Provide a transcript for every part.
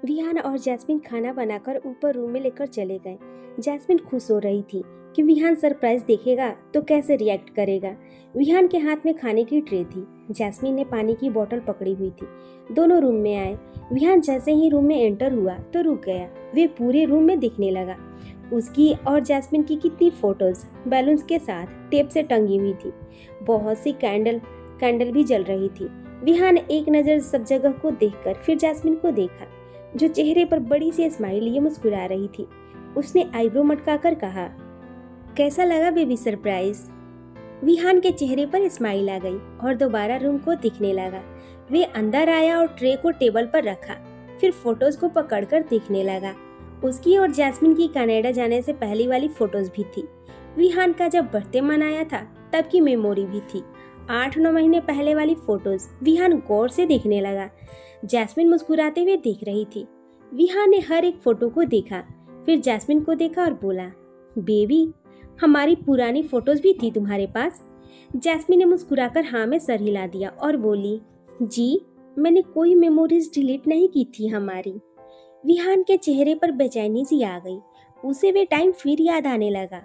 विहान और जैस्मिन खाना बनाकर ऊपर रूम में लेकर चले गए। जैस्मिन खुश हो रही थी कि विहान सरप्राइज देखेगा तो कैसे रिएक्ट करेगा। विहान के हाथ में खाने की ट्रे थी। जैस्मिन ने पानी की बोतल पकड़ी हुई थी। दोनों रूम में आए। विहान जैसे ही रूम में एंटर हुआ तो रुक गया। वे पूरे रूम में दिखने लगा। उसकी और जैस्मिन की कितनी फोटोज बैलून्स के साथ टेप से टंगी हुई थी। बहुत सी कैंडल भी जल रही थी। विहान एक नज़र सब जगह को देखकर फिर जैस्मिन को देखा, जो चेहरे पर बड़ी सी स्माइल लिए मुस्कुरा रही थी। उसने आईब्रो मटकाकर कहा, कैसा लगा बेबी सरप्राइज? विहान के चेहरे पर स्माइल आ गई और दोबारा रूम को दिखने लगा। वे अंदर आया और ट्रे को टेबल पर रखा, फिर फोटोज को पकड़कर देखने लगा। उसकी और जैस्मिन की कनाडा जाने से पहली वाली फोटोज भी थी। विहान का जब बर्थडे मनाया था तब की मेमोरी भी थी। 8-9 महीने पहले वाली फोटोज विहान गौर से देखने लगा। जैस्मिन मुस्कुराते हुए देख रही थी। विहान ने हर एक फोटो को देखा, फिर जैस्मिन को देखा और बोला, बेबी हमारी पुरानी फोटोज भी थी तुम्हारे पास? जैस्मिन ने मुस्कुराकर हाँ में सर हिला दिया और बोली, जी मैंने कोई मेमोरीज डिलीट नहीं की थी हमारी। विहान के चेहरे पर बेचैनी सी आ गई। उसे वे टाइम फिर याद आने लगा।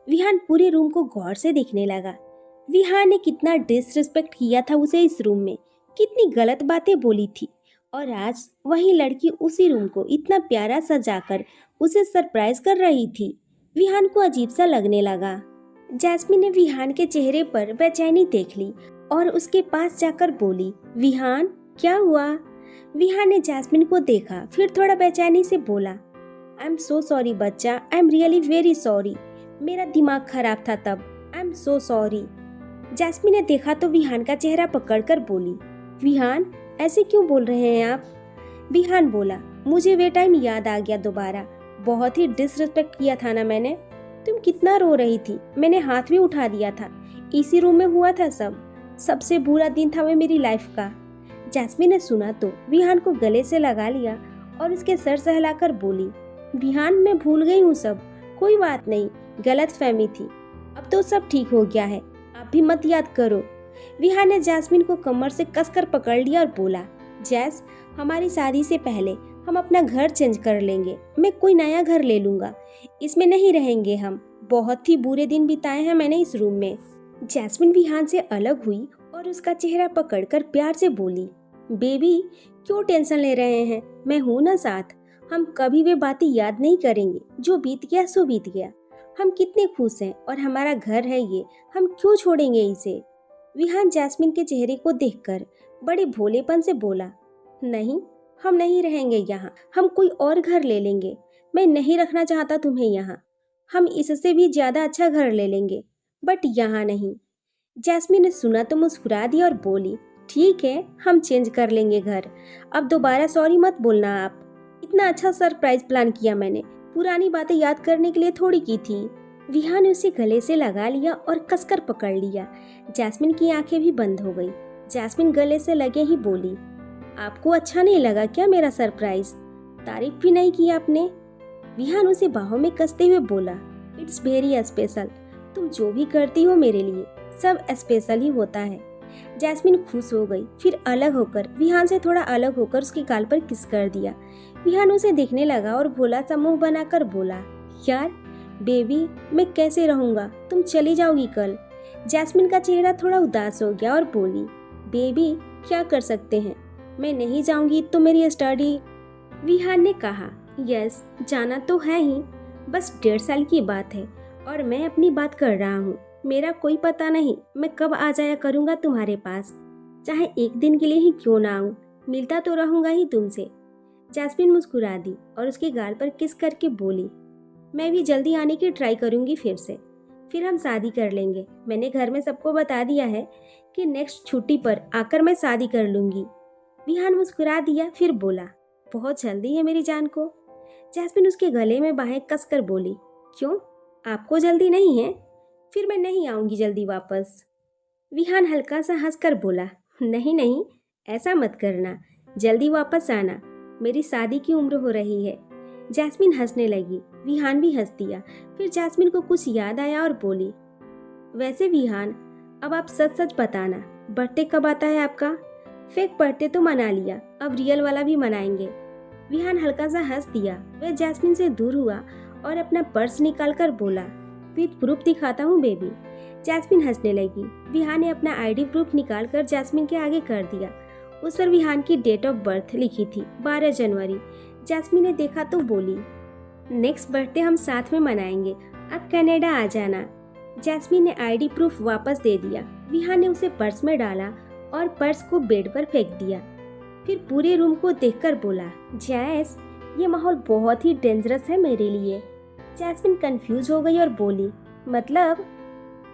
विहान पूरे रूम को गौर से देखने लगा। विहान ने कितना डिसरिस्पेक्ट किया था उसे इस रूम में, कितनी गलत बातें बोली थी, और आज वही लड़की उसी रूम को इतना प्यारा सजाकर उसे सरप्राइज कर रही थी। विहान को अजीब सा लगने लगा। जैस्मिन ने विहान के चेहरे पर बेचैनी देख ली और उसके पास जाकर बोली, विहान क्या हुआ? विहान ने जैस्मिन को देखा, फिर थोड़ा बेचैनी से बोला, आई एम सो सॉरी बच्चा, I am really very sorry, मेरा दिमाग खराब था तब, I am so sorry. Jasmine ने देखा तो विहान का चेहरा पकड़कर बोली, विहान ऐसे क्यों बोल रहे हैं आप? विहान बोला, मुझे वे टाइम याद आ गया दोबारा, बहुत ही डिसरिस्पेक्ट किया था ना मैंने। तुम कितना रो रही थी, मैंने हाथ भी उठा दिया था, इसी रूम में हुआ था सब। सबसे बुरा दिन था वो मेरी लाइफ का। जैस्मिन ने सुना तो विहान को गले से लगा लिया और उसके सर सहलाकर बोली, विहान मैं भूल गई हूँ सब, कोई बात नहीं, गलत फहमी थी, अब तो सब ठीक हो गया है, आप भी मत याद करो। विहान ने जैस्मिन को कमर से कसकर पकड़ लिया और बोला, जैस हमारी शादी से पहले हम अपना घर चेंज कर लेंगे, मैं कोई नया घर ले लूंगा, इसमें नहीं रहेंगे हम, बहुत ही बुरे दिन बिताए हैं मैंने इस रूम में। जैस्मिन विहान से अलग हुई और उसका चेहरा पकड़कर प्यार से बोली, बेबी क्यों टेंशन ले रहे हैं, मैं हूं ना साथ, हम कभी वे बातें याद नहीं करेंगे, जो बीत गया सो बीत गया, हम कितने खुश हैं और हमारा घर है ये, हम क्यों छोड़ेंगे इसे। विहान जैस्मिन के चेहरे को देखकर बड़े भोलेपन से बोला, नहीं हम नहीं रहेंगे यहाँ, हम कोई और घर ले लेंगे, मैं नहीं रखना चाहता तुम्हें यहाँ, हम इससे भी ज्यादा अच्छा घर ले लेंगे, बट यहाँ नहीं। जैस्मिन ने सुना तो मुस्कुरा दिया और बोली, ठीक है हम चेंज कर लेंगे घर, अब दोबारा सॉरी मत बोलना आप, इतना अच्छा सरप्राइज प्लान किया मैंने, पुरानी बातें याद करने के लिए थोड़ी की थी। विहान ने उसे गले से लगा लिया और कसकर पकड़ लिया। जैस्मिन की आंखें भी बंद हो गई। जैस्मिन गले से लगे ही बोली, आपको अच्छा नहीं लगा क्या मेरा सरप्राइज? तारीफ भी नहीं की आपने। विहान उसे बाहों में कसते हुए बोला, इट्स वेरी स्पेशल, तुम जो भी करती हो मेरे लिए सब स्पेशल ही होता है। जैस्मिन खुश हो गई, फिर अलग होकर विहान से थोड़ा अलग होकर उसके गाल पर किस कर दिया। विहान उसे देखने लगा और भोला सा मुंह बनाकर बोला, यार बेबी मैं कैसे रहूंगा, तुम चली जाओगी कल। जैस्मिन का चेहरा थोड़ा उदास हो गया और बोली, बेबी क्या कर सकते हैं, मैं नहीं जाऊंगी तो मेरी स्टडी। विहान ने कहा, यस जाना तो है ही, बस 1.5 साल की बात है और मैं अपनी बात कर रहा हूँ, मेरा कोई पता नहीं मैं कब आ जाया करूँगा तुम्हारे पास, चाहे एक दिन के लिए ही क्यों ना आऊँ, मिलता तो रहूँगा ही तुमसे। जैस्मिन मुस्कुरा दी और उसके गाल पर किस करके बोली, मैं भी जल्दी आने की ट्राई करूँगी फिर से, फिर हम शादी कर लेंगे, मैंने घर में सबको बता दिया है कि नेक्स्ट छुट्टी पर आकर मैं शादी कर लूँगी। विहान मुस्कुरा दिया, फिर बोला, बहुत जल्दी है मेरी जान को। जैस्मिन उसके गले में बाहें कसकर बोली, क्यों आपको जल्दी नहीं है? फिर मैं नहीं आऊंगी जल्दी वापस। विहान हल्का सा हंसकर बोला, नहीं नहीं ऐसा मत करना, जल्दी वापस आना, मेरी शादी की उम्र हो रही है। जैस्मिन हंसने लगी, विहान भी हंस दिया। फिर जैस्मिन को कुछ याद आया और बोली, वैसे विहान अब आप सच सच बताना, बर्थडे कब आता है आपका? फेक बर्थडे तो मना लिया, अब रियल वाला भी मनाएंगे। विहान हल्का सा हंस दिया। वह जैस्मिन से दूर हुआ और अपना पर्स निकालकर बोला, विद प्रूफ दिखाता हूँ बेबी। जैस्मिन हंसने लगी। विहान ने अपना आईडी प्रूफ निकालकर जैस्मिन के आगे कर दिया। उस पर विहान की डेट ऑफ बर्थ लिखी थी, 12 जनवरी। जैस्मिन ने देखा तो बोली, नेक्स्ट बर्थडे हम साथ में मनाएंगे, अब कनाडा आ जाना। जैस्मिन ने आईडी प्रूफ वापस दे दिया। विहान ने उसे पर्स में डाला और पर्स को बेड पर फेंक दिया। फिर पूरे रूम को देखकर बोला, जैस, ये माहौल बहुत ही डेंजरस है मेरे लिए। जैस्मिन कंफ्यूज हो गई और बोली, मतलब?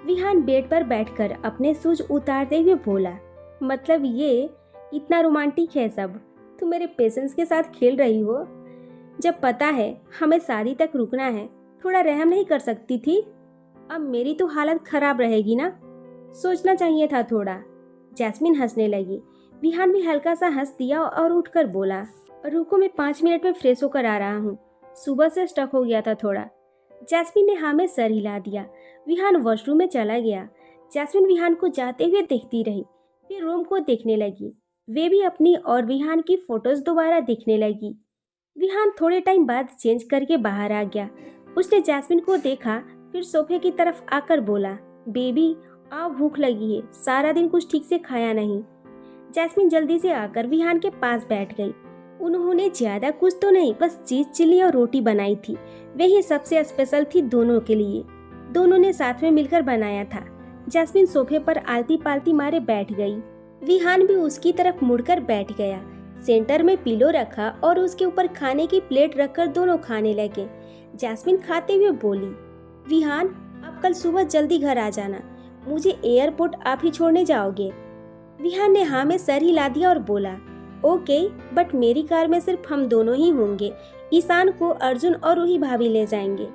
विहान बेड पर बैठकर अपने शूज उतारते हुए बोला, मतलब ये इतना रोमांटिक है सब, तुम मेरे पेशेंस के साथ खेल रही हो। जब पता है हमें शादी तक रुकना है, थोड़ा रहम नहीं कर सकती थी? अब मेरी तो हालत खराब रहेगी ना, सोचना चाहिए था थोड़ा। जैस्मिन हंसने लगी। विहान भी हल्का सा हंस दिया और उठकर बोला, रुको मैं 5 मिनट में फ्रेश होकर आ रहा हूँ, सुबह से स्टक हो गया था थोड़ा। जैस्मिन ने हाँ में सर हिला दिया। विहान वॉशरूम में चला गया। जैस्मिन विहान को जाते हुए देखती रही, फिर रूम को देखने लगी। वे भी अपनी और विहान की फोटोज दोबारा देखने लगी। विहान थोड़े टाइम बाद चेंज करके बाहर आ गया। उसने जैस्मिन को देखा, फिर सोफे की तरफ आकर बोला, बेबी आओ, भूख लगी है, सारा दिन कुछ ठीक से खाया नहीं। जैस्मिन जल्दी से आकर विहान के पास बैठ गई। उन्होंने ज्यादा कुछ तो नहीं, बस चीज चिल्ली और रोटी बनाई थी। वही सबसे स्पेशल थी दोनों के लिए। दोनों ने साथ में मिलकर बनाया था। जैस्मिन सोफे पर आलती पालती मारे बैठ गई। विहान भी उसकी तरफ मुड़कर बैठ गया। सेंटर में पिलो रखा और उसके ऊपर खाने की प्लेट रखकर दोनों खाने लगे। जैस्मिन खाते हुए बोली, विहान आप कल सुबह जल्दी घर आ जाना, मुझे एयरपोर्ट आप ही छोड़ने जाओगे? विहान ने हाँ में सर हिला दिया और बोला, ओके, बट मेरी कार में सिर्फ हम दोनों ही होंगे, ईशान को अर्जुन और रूही भाभी ले जाएंगे।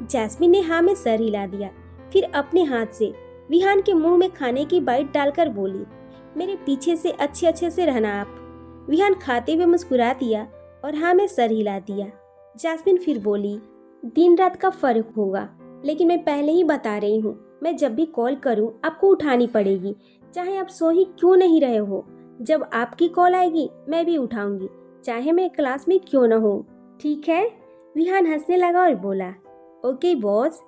जैस्मिन ने हाँ में सर हिला दिया। फिर अपने हाथ से विहान के मुंह में खाने की बाइट डालकर बोली, मेरे पीछे से अच्छे से रहना आप। विहान खाते हुए मुस्कुरा दिया और हाँ में सर हिला दिया। जैस्मिन फिर बोली, दिन रात का फर्क होगा, लेकिन मैं पहले ही बता रही हूँ, मैं जब भी कॉल करूँ आपको उठानी पड़ेगी, चाहे आप सो ही क्यों नहीं रहे हो। जब आपकी कॉल आएगी मैं भी उठाऊंगी, चाहे मैं क्लास में क्यों न हो, ठीक है? विहान हंसने लगा और बोला, ओके बॉस।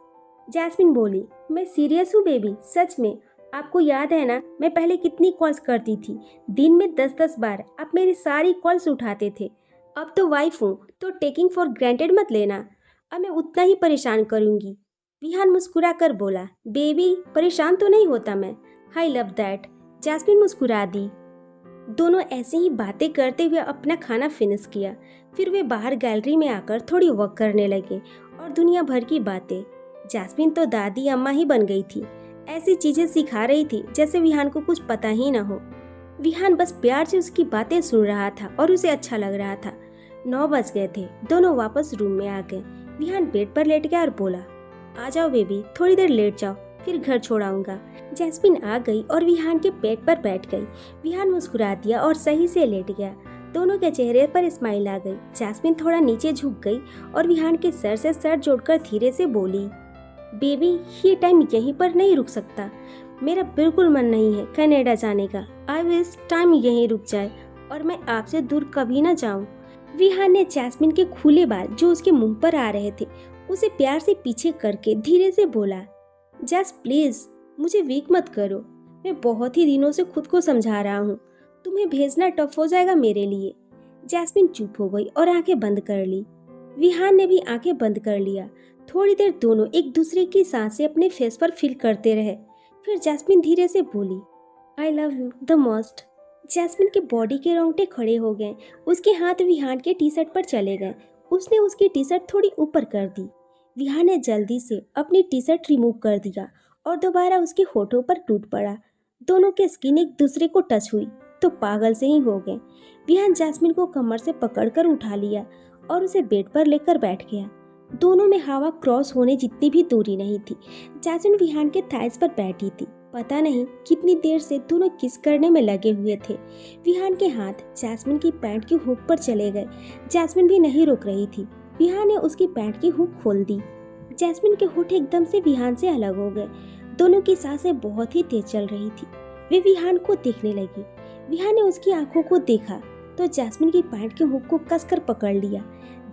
जैस्मिन बोली, मैं सीरियस हूँ बेबी, सच में। आपको याद है ना मैं पहले कितनी कॉल्स करती थी, दिन में 10-10 बार आप मेरी सारी कॉल्स उठाते थे। अब तो वाइफ हूँ तो टेकिंग फॉर ग्रांटेड मत लेना, अब मैं उतना ही परेशान करूँगी। विहान मुस्कुरा कर बोला, बेबी परेशान तो नहीं होता मैं, आई लव दैट। जैस्मिन मुस्कुरा दी। दोनों ऐसे ही बातें करते हुए अपना खाना फिनिश किया। फिर वे बाहर गैलरी में आकर थोड़ी वॉक करने लगे और दुनिया भर की बातें। जैस्मिन तो दादी अम्मा ही बन गई थी, ऐसी चीजें सिखा रही थी जैसे विहान को कुछ पता ही न हो। विहान बस प्यार से उसकी बातें सुन रहा था और उसे अच्छा लग रहा था। 9 बज गए थे। दोनों वापस रूम में आ गए। विहान बेड पर लेट गया और बोला, आ जाओ बेबी, थोड़ी देर लेट जाओ, फिर घर छोड़ाऊंगा। जैस्मिन आ गई और विहान के पेट पर बैठ गई। विहान मुस्कुरा दिया और सही से लेट गया। दोनों के चेहरे पर स्माइल आ गई। जैस्मिन थोड़ा नीचे झुक गई और विहान के सर से सर जोड़कर धीरे से बोली, बेबी ये टाइम यहीं पर नहीं रुक सकता, मेरा बिल्कुल मन नहीं है कनाडा जाने का। आई विश टाइम यहीं रुक जाए और मैं आपसे दूर कभी ना जाऊं। विहान ने जैस्मिन के खुले बाल जो उसके मुंह पर आ रहे थे उसे प्यार से पीछे करके धीरे से बोला, जैस प्लीज मुझे वीक मत करो, मैं बहुत ही दिनों से खुद को समझा रहा हूँ, तुम्हें भेजना टफ हो जाएगा मेरे लिए। जैस्मिन चुप हो गई और आंखें बंद कर ली। विहान ने भी आंखें बंद कर लिया। थोड़ी देर दोनों एक दूसरे की सांसें अपने फेस पर फील करते रहे। फिर जैस्मिन धीरे से बोली, I love you the most. Jasmine के बॉडी के रोंगटे खड़े हो गए। उसके हाथ विहान के टी शर्ट पर चले गए। उसने उसकी टी शर्ट थोड़ी ऊपर कर दी। विहान ने जल्दी से अपनी टी शर्ट रिमूव कर दिया और दोबारा उसके होठों पर टूट पड़ा। दोनों के स्किन एक दूसरे को टच हुई तो पागल से ही हो गए। विहान जैस्मिन को कमर से पकड़कर उठा लिया और उसे बेड पर लेकर बैठ गया। दोनों में हवा क्रॉस होने जितनी भी दूरी नहीं थी। जैस्मिन विहान के थाइस पर बैठी थी। पता नहीं कितनी देर से दोनों किस करने में लगे हुए थे। विहान के हाथ जैस्मिन की पैंट की हुक पर चले गए। जैस्मिन भी नहीं रुक रही थी। विहान ने उसकी पैंट की हुक खोल दी। जैस्मिन के होठ एकदम से विहान से अलग हो गए। दोनों की सांसें बहुत ही तेज चल रही थी। वे विहान को देखने लगी। विहान ने उसकी आंखों को देखा। तो जैस्मिन की पैंट के हुक को कसकर पकड़ लिया।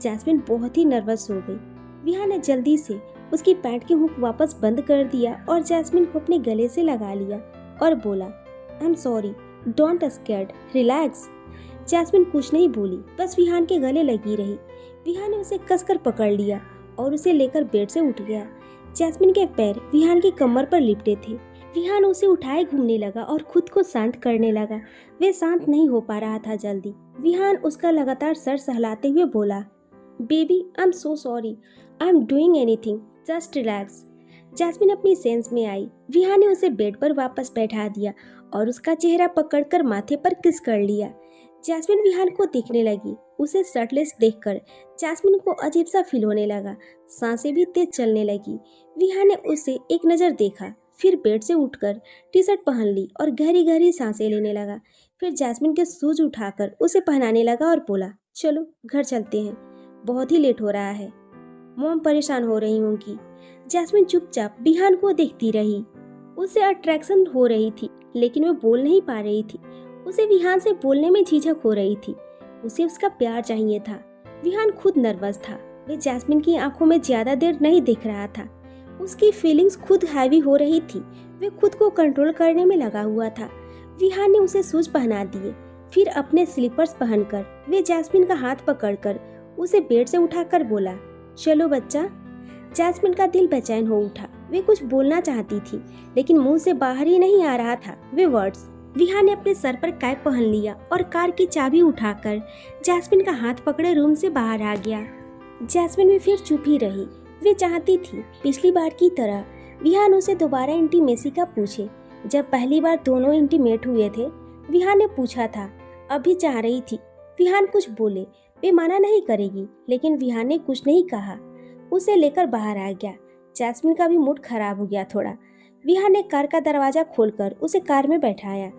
जैस्मिन बहुत ही नर्वस हो गई। विहान ने जल्दी से उसकी पैंट के हुक वापस बंद कर दिया और जैस्मिन को अपने गले से लगा लिया और बोला, I am sorry, don't scared, relax. Jasmine कुछ नहीं बोली, बस विहान के गले लगी रही। विहान ने उसे कसकर पकड़ लिया और उसे लेकर बेड से उठ गया। जैस्मिन के पैर विहान की कमर पर लिपटे थे। विहान उसे उठाए घूमने लगा और खुद को शांत करने लगा। वे शांत नहीं हो पा रहा था जल्दी। विहान उसका लगातार सर सहलाते हुए बोला, baby I am so sorry, I am doing anything, just relax. Jasmine अपनी सेंस में आई। विहान ने उसे बेड पर वापस बैठा दिया और उसका चेहरा पकड़कर माथे पर किस कर लिया। जैस्मिन विहान को देखने लगी। उसे शर्टलेस देखकर जैस्मिन को अजीब सा फील होने लगा। सांसें भी तेज चलने लगी। विहान ने उसे एक नज़र देखा, फिर बेड से उठकर टी शर्ट पहन ली और गहरी गहरी सांसें लेने लगा। फिर जैस्मिन के शूज उठाकर उसे पहनाने लगा और बोला, चलो घर चलते हैं, बहुत ही लेट हो रहा है, मॉम परेशान हो रही होंगी। जैस्मिन चुपचाप विहान को देखती रही। उसे अट्रैक्शन हो रही थी, लेकिन वो बोल नहीं पा रही थी। उसे विहान से बोलने में झिझक हो रही थी। उसे उसका प्यार चाहिए था। विहान खुद नर्वस था। वे जैस्मिन की आंखों में ज्यादा देर नहीं देख रहा था। उसकी फीलिंग्स खुद हैवी हो रही थी। वे खुद को कंट्रोल करने में लगा हुआ था। विहान ने उसे शूज पहना दिए। फिर अपने स्लीपर्स पहनकर वे जैस्मिन का हाथ पकड़कर उसे बेड से उठाकर बोला, चलो बच्चा। जैस्मिन का दिल बेचैन हो उठा। वे कुछ बोलना चाहती थी, लेकिन मुंह से बाहर ही नहीं आ रहा था वे वर्ड्स। विहान ने अपने सर पर कैप पहन लिया और कार की चाबी उठाकर जैस्मिन का हाथ पकड़े रूम से बाहर आ गया। जैस्मिन भी फिर चुप ही रही। वे चाहती थी पिछली बार की तरह विहान उसे दोबारा इंटीमेसी का पूछे। जब पहली बार दोनों इंटीमेट हुए थे, विहान ने पूछा था, अभी चाह रही थी विहान कुछ बोले। वे मना नहीं करेगी, लेकिन विहान ने कुछ नहीं कहा। उसे लेकर बाहर आ गया। जैस्मिन का भी मूड खराब हो गया थोड़ा। विहान ने कार का दरवाजा खोलकर उसे कार में बैठाया।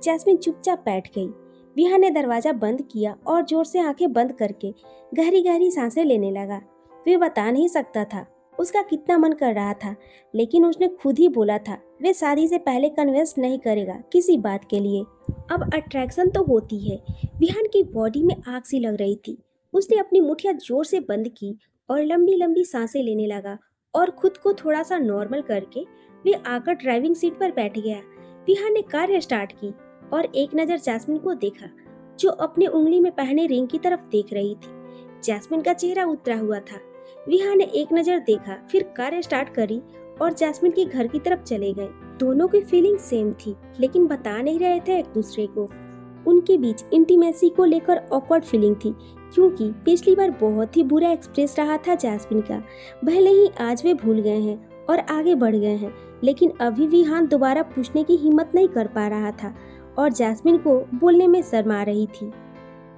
जैस्मिन चुपचाप बैठ गई। विहान ने दरवाजा बंद किया और जोर से आंखें बंद करके गहरी गहरी सांसें लेने लगा। वे बता नहीं सकता था उसका कितना मन कर रहा था, लेकिन उसने खुद ही बोला था वे शादी से पहले कन्विंस नहीं करेगा किसी बात के लिए। अब अट्रैक्शन तो होती है। विहान की बॉडी में आग सी लग रही थी। उसने अपनी मुठ्ठियां जोर से बंद की और लंबी लंबी सांसें लेने लगा और खुद को थोड़ा सा नॉर्मल करके वे आकर ड्राइविंग सीट पर बैठ गया। विहान ने कार स्टार्ट की और एक नज़र जैस्मिन को देखा, जो अपने उंगली में पहने रिंग की तरफ देख रही थी। जैस्मिन का चेहरा उतरा हुआ था। विहान ने एक नज़र देखा, फिर कार स्टार्ट करी और जैस्मिन के घर की तरफ चले गए। दोनों की फीलिंग सेम थी, लेकिन बता नहीं रहे थे एक दूसरे को। उनके बीच इंटीमेसी को लेकर ऑकवर्ड फीलिंग थी, क्योंकि पिछली बार बहुत ही बुरा एक्सप्रेस रहा था जैस्मिन का। भले ही आज वे भूल गए हैं और आगे बढ़ गए हैं, लेकिन अभी विहान दोबारा पूछने की हिम्मत नहीं कर पा रहा था और जैस्मिन को बोलने में शर्मा रही थी।